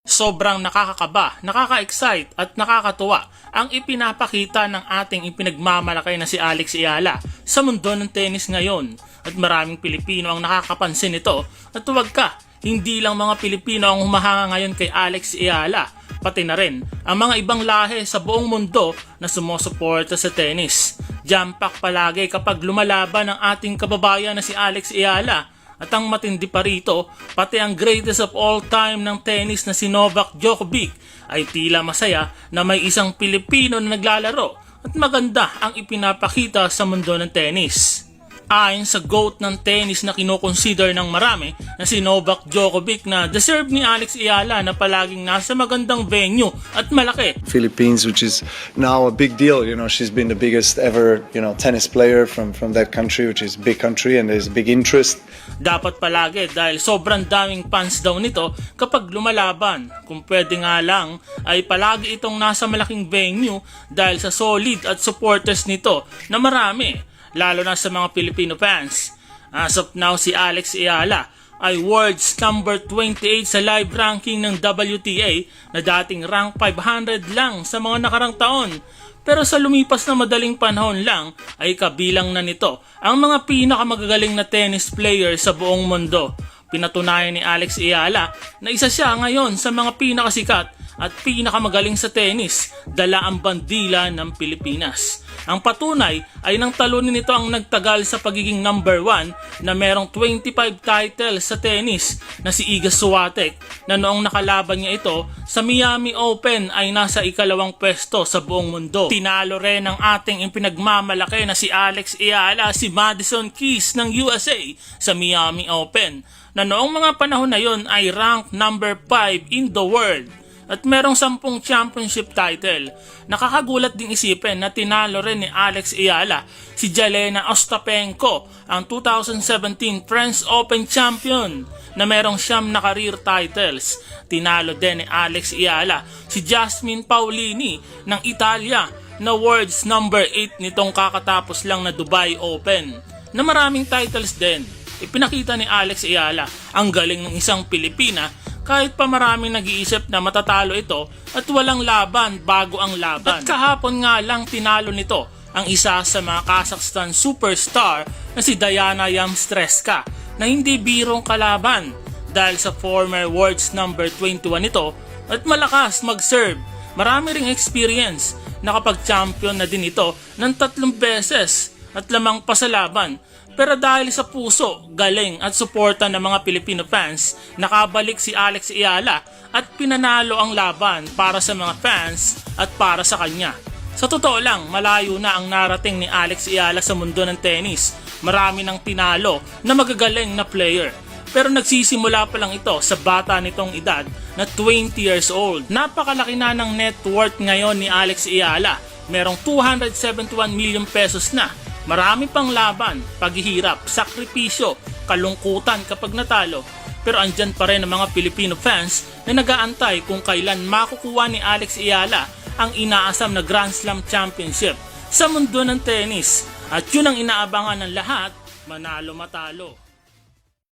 Sobrang nakakakaba, nakaka-excite at nakakatuwa ang ipinapakita ng ating ipinagmamalaki na si Alex Eala sa mundo ng tennis ngayon. At maraming Pilipino ang nakakapansin nito at huwag ka, hindi lang mga Pilipino ang humahanga ngayon kay Alex Eala, pati na rin ang mga ibang lahi sa buong mundo na sumusuporta sa tennis. Jam-pack palagi kapag lumalaban ang ating kababayan na si Alex Eala. At ang matindi pa rito, pati ang greatest of all time ng tennis na si Novak Djokovic ay tila masaya na may isang Pilipino na naglalaro at maganda ang ipinapakita sa mundo ng tennis. Ayon sa GOAT ng tennis na kinoconsider ng marami na si Novak Djokovic na deserve ni Alex Eala na palaging nasa magandang venue at malaki. Philippines, which is now a big deal, she's been the biggest ever, tennis player from that country, which is a big country and there's big interest. Dapat palagi dahil sobrang daming fans daw nito kapag lumalaban. Kung pwede nga lang ay palagi itong nasa malaking venue dahil sa solid at supporters nito na marami. Lalo na sa mga Filipino fans. As of now, si Alex Eala ay world's number 28 sa live ranking ng WTA na dating rank 500 lang sa mga nakarang taon. Pero sa lumipas na madaling panahon lang ay kabilang na nito ang mga pinakamagagaling na tennis player sa buong mundo. Pinatunayan ni Alex Eala na isa siya ngayon sa mga pinakasikat at pinakamagaling sa tennis, dala ang bandila ng Pilipinas. Ang patunay ay nang talunin nito ang nagtagal sa pagiging number 1 na merong 25 titles sa tennis na si Iga Swiatek na noong nakalaban niya ito sa Miami Open ay nasa ikalawang pwesto sa buong mundo. Tinalo rin ng ating ipinagmamalaki na si Alex Eala si Madison Keys ng USA sa Miami Open na noong mga panahon na yon ay rank number 5 in the world. At merong 10 championship title. Nakakagulat ding isipin na tinalo rin ni Alex Eala si Jelena Ostapenko, ang 2017 French Open champion na merong 9 na career titles. Tinalo din ni Alex Eala si Jasmine Paolini ng Italia na world's number 8 nitong kakatapos lang na Dubai Open. Na maraming titles din. Ipinakita ni Alex Eala ang galing ng isang Pilipina kahit pa maraming nag-iisip na matatalo ito at walang laban bago ang laban. At kahapon nga lang tinalo nito ang isa sa mga Kazakhstan superstar na si Diana Yamstreska na hindi birong kalaban dahil sa former world's number 21 nito at malakas mag-serve. Marami ring experience, nakapag-champion na din ito ng 3 beses at lamang pa sa laban. Pero dahil sa puso, galing at suporta ng mga Filipino fans, nakabalik si Alex Eala at pinanalo ang laban para sa mga fans at para sa kanya. Sa totoo lang, malayo na ang narating ni Alex Eala sa mundo ng tennis. Marami nang tinalo na magagaling na player. Pero nagsisimula pa lang ito sa bata nitong edad na 20 years old. Napakalaki na ng net worth ngayon ni Alex Eala. Merong 271 million pesos na. Marami pang laban, paghihirap, sakripisyo, kalungkutan kapag natalo. Pero andyan pa rin ang mga Filipino fans na nag-aantay kung kailan makukuha ni Alex Eala ang inaasam na Grand Slam Championship sa mundo ng tennis. At yun ang inaabangan ng lahat, manalo matalo.